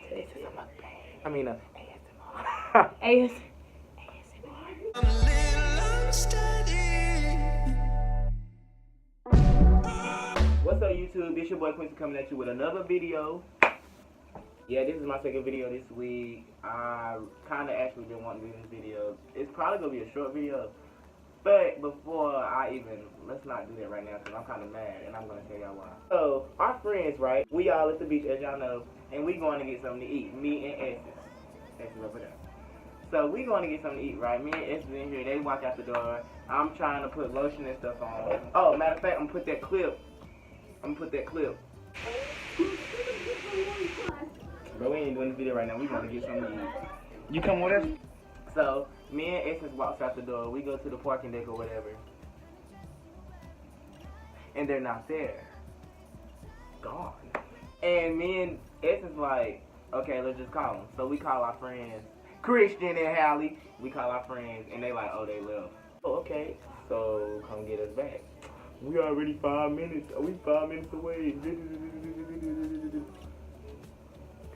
This is a mukbang. I mean, ASMR. What's up, YouTube? It's your boy Quincy coming at you with another video. Yeah, this is my second video this week. I kind of actually been wanting to do this video. It's probably going to be a short video. But before let's not do that right now because I'm kind of mad and I'm going to tell y'all why. So, our friends, right? We all at the beach, as y'all know, and we going to get something to eat. Me and Essence. Essence over there. So, we going to get something to eat, right? Me and Essence in here. They walk out the door. I'm trying to put lotion and stuff on. Oh, matter of fact, I'm going to put that clip. Bro, we ain't doing this video right now. We going to get something to eat. You come with us? So, me and Essence walks out the door. We go to the parking deck or whatever. And they're not there. Gone. And me and Essence like, okay, let's just call them. So we call our friends, Christian and Hallie. We call our friends, and they like, oh, they left. Oh, okay. So, come get us back. We already 5 minutes. We 5 minutes away.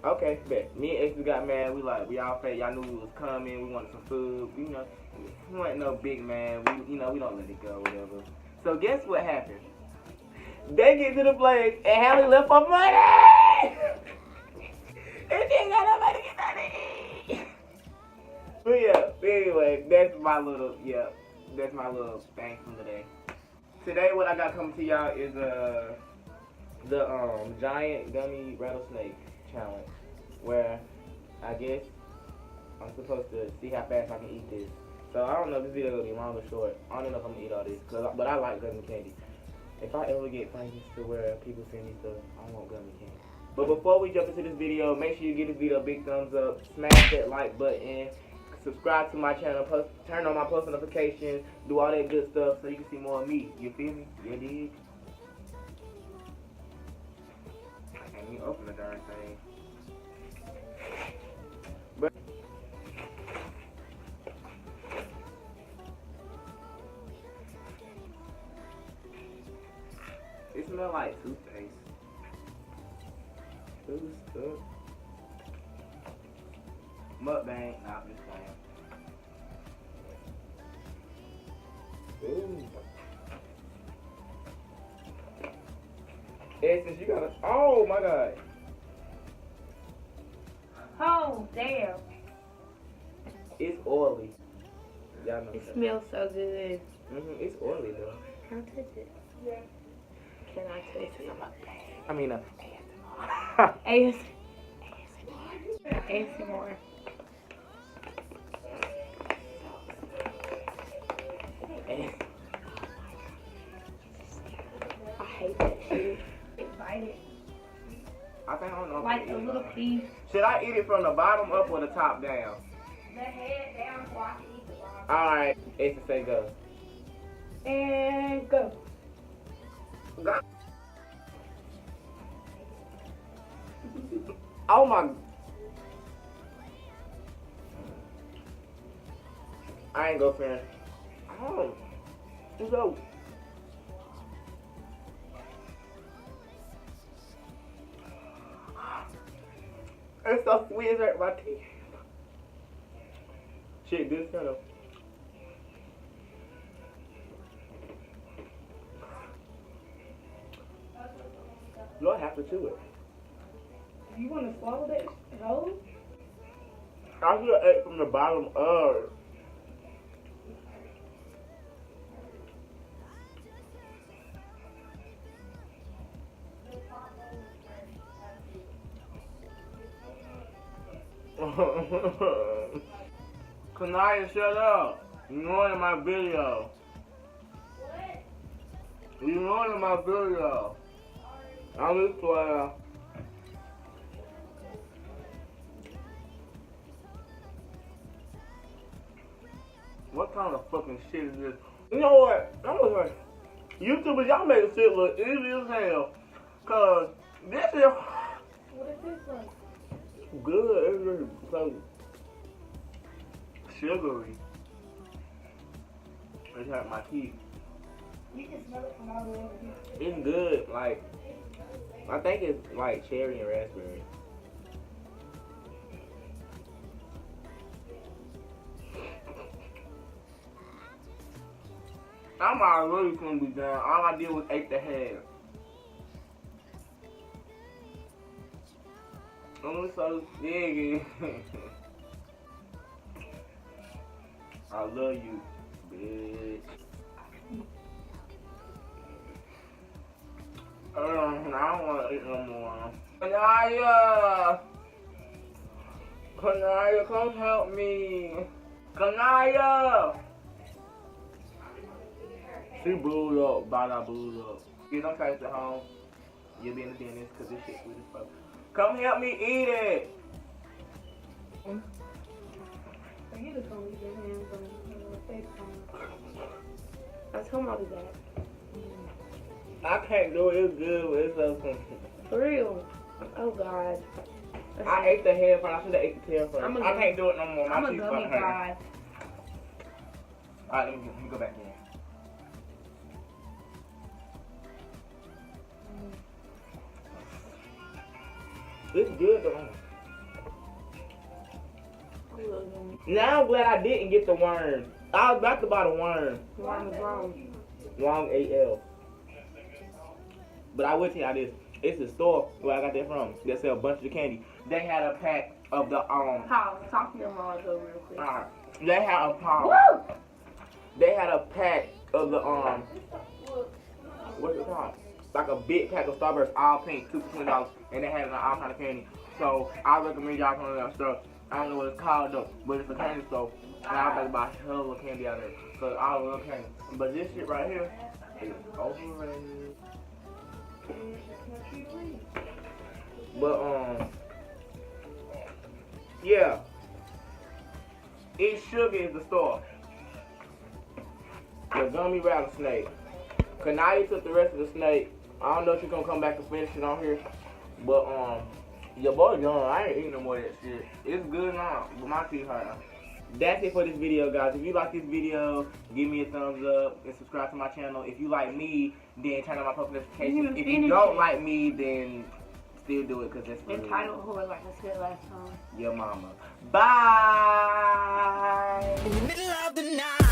Okay, bet. Me and Essence got mad. We all fake. Y'all knew we was coming. We wanted some food. You know, we wasn't no big man. We don't let it go, whatever. So guess what happened? They get to the place and Hallie left her money. And she ain't got nobody to get nothing to eat. But yeah, anyway, that's my little thing from today. Today, what I got coming to y'all is the giant gummy rattlesnake challenge, where I guess I'm supposed to see how fast I can eat this. So I don't know if this video is gonna be long or short. I don't know if I'm gonna eat all this, but I like gummy candy. If I ever get famous to where people send me stuff, I want gummy candy. But before we jump into this video, make sure you give this video a big thumbs up, smash that like button, subscribe to my channel, turn on my post notifications, do all that good stuff so you can see more of me. You feel me? You dig? I can't even open the darn thing. But it smells like toothpaste. Ooh, stuff. Mukbang. Nah, I'm just playing. Ooh. Essence, you gotta. Oh my god. Oh, damn. It's oily. Y'all know It that. smells so good. It's oily though. Can I touch it? Yeah. Can I touch it? I mean, ASMR. ASMR. I hate that shit. Bite it. I think I don't know. Like a little piece. Should I eat it from the bottom up or the top down? The head down so I can eat the bottom. Alright, Essence, say go. And go. Go. Oh my. I ain't go finish. Oh. Let's go. It's so sweet, it's hurt my teeth. Shit, good stuff though. You don't have to chew it. You want to swallow that whole? I should have ate from the bottom up. Kanaya, shut up. You ruining my video. What? You ruining my video. I'm just playing. What kind of fucking shit is this? You know what? I'm gonna say, YouTubers, y'all make shit look easy as hell. Cause this is What is this one? good. It's just so sugary. It hurt my teeth. You can smell it from all the way over here. It's good. Like, I think it's like cherry and raspberry. I'm already gonna be done. All I did was ate the head. I'm so big. I love you, bitch. I don't want to eat no more. Kanaya! Kanaya, come help me. Kanaya! She blew up, bada blew up. You don't taste it home. You'll be in the dentist because this shit sweet as fuck. Come help me eat it. He just gonna leave his hands on the face phone. I told him I'll do that. I can't do it. It's good, but it's so For real. Oh God. I ate the head first. I should have ate the tail first. I can't do it no more. I'm My a teeth gummy starting to hurt. guy. Alright, let me go back in. It's good though. Now I'm glad I didn't get the worm. I was about to buy the worm. Worm is wrong. Wrong AL. But I will tell y'all this. It's a store where I got that from. They sell a bunch of candy. They had a pack of the Pause. Talk to your mom though real quick. They had a pause. Woo! They had a pack of the what's it called? Like a big pack of Starburst, all pink, $2 for $20, and they had it on all kind of candy. So I recommend y'all come to that store. I don't know what it's called though, but it's a candy store. And I was about to buy a hell of candy out there. So I love candy. But this shit right here is overrated. But yeah. Eat Sugar is the store. The gummy rattlesnake. Kanaya took the rest of the snake. I don't know if she's gonna come back and finish it on here. But your boy done. I ain't eating no more of that shit. It's good now, but my teeth hurt. That's it for this video, guys. If you like this video, give me a thumbs up and subscribe to my channel. If you like me, then turn on my post notifications. If you don't like me, then still do it because that's good. Entitled whore, like I said last time. Your mama. Bye. In the middle of the night.